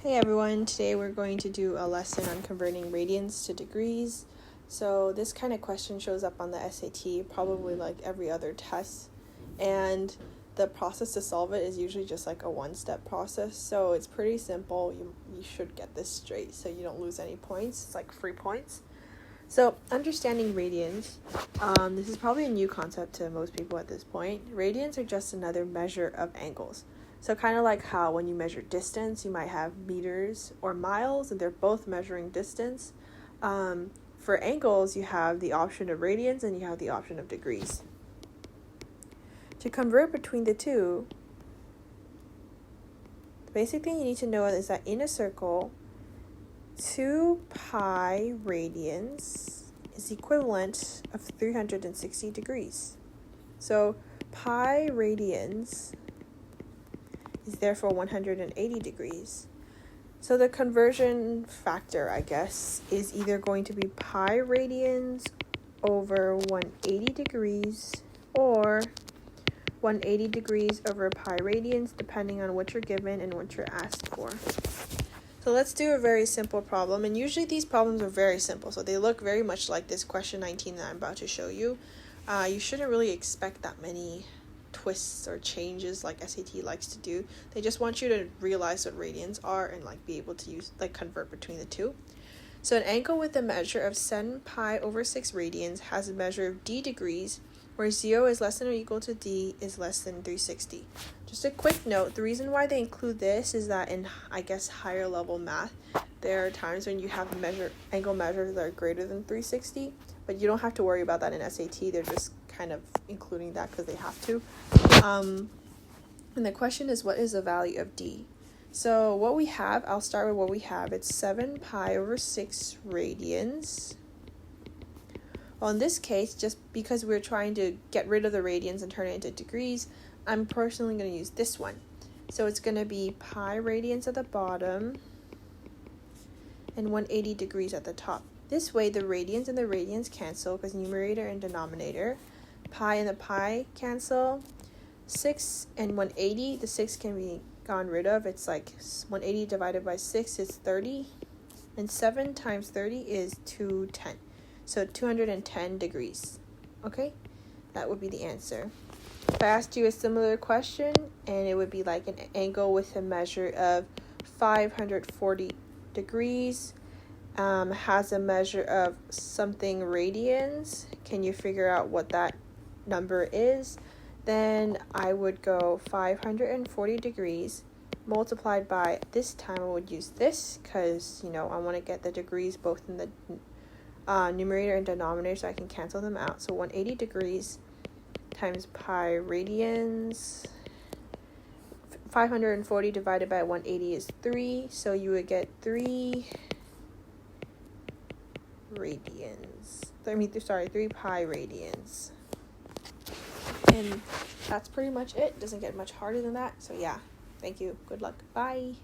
Hey everyone, today we're going to do a lesson on converting radians to degrees. So this kind of question shows up on the SAT probably like every other test, and the process to solve it is usually just like a one-step process. So it's pretty simple. You should get this straight so you don't lose any points. It's like free points. So understanding radians, this is probably a new concept to most people at this point. Radians are just another measure of angles. So kind of like how when you measure distance, you might have meters or miles, and they're both measuring distance. For angles, you have the option of radians and you have the option of degrees. To convert between the two, the basic thing you need to know is that in a circle, 2 pi radians is equivalent of 360 degrees. So pi radians is therefore 180 degrees. So the conversion factor, I guess, is either going to be pi radians over 180 degrees or 180 degrees over pi radians, depending on what you're given and what you're asked for. So let's do a very simple problem, and usually these problems are very simple, so they look very much like this question 19 that I'm about to show you. You shouldn't really expect that many twists or changes like SAT likes to do. They just want you to realize what radians are and like be able to use convert between the two. So an angle with a measure of 7 pi over 6 radians has a measure of d degrees, where 0 is less than or equal to d is less than 360. Just a quick note, the reason why they include this is that in, I guess, higher level math, there are times when you have angle measures that are greater than 360, but you don't have to worry about that in SAT. They're just kind of including that because they have to. And the question is, what is the value of d? So what we have, I'll start with what we have. It's 7 pi over 6 radians. Well, in this case, just because we're trying to get rid of the radians and turn it into degrees, I'm personally going to use this one. So it's going to be pi radians at the bottom and 180 degrees at the top. This way, the radians and the radians cancel because numerator and denominator. Pi and the pi cancel. 6 and 180, the 6 can be gone rid of. It's like 180 divided by 6 is 30. And 7 times 30 is 210. So 210 degrees. Okay? That would be the answer. If I asked you a similar question, and it would be like an angle with a measure of 540 degrees, has a measure of something radians, can you figure out what that number is? Then I would go 540 degrees multiplied by, this time I would use this because, I want to get the degrees both in the numerator and denominator so I can cancel them out. So 180 degrees times pi radians. 540 divided by 180 is 3, so you would get 3 radians. 3 pi radians. And that's pretty much it. Doesn't get much harder than that. So yeah, thank you. Good luck. Bye.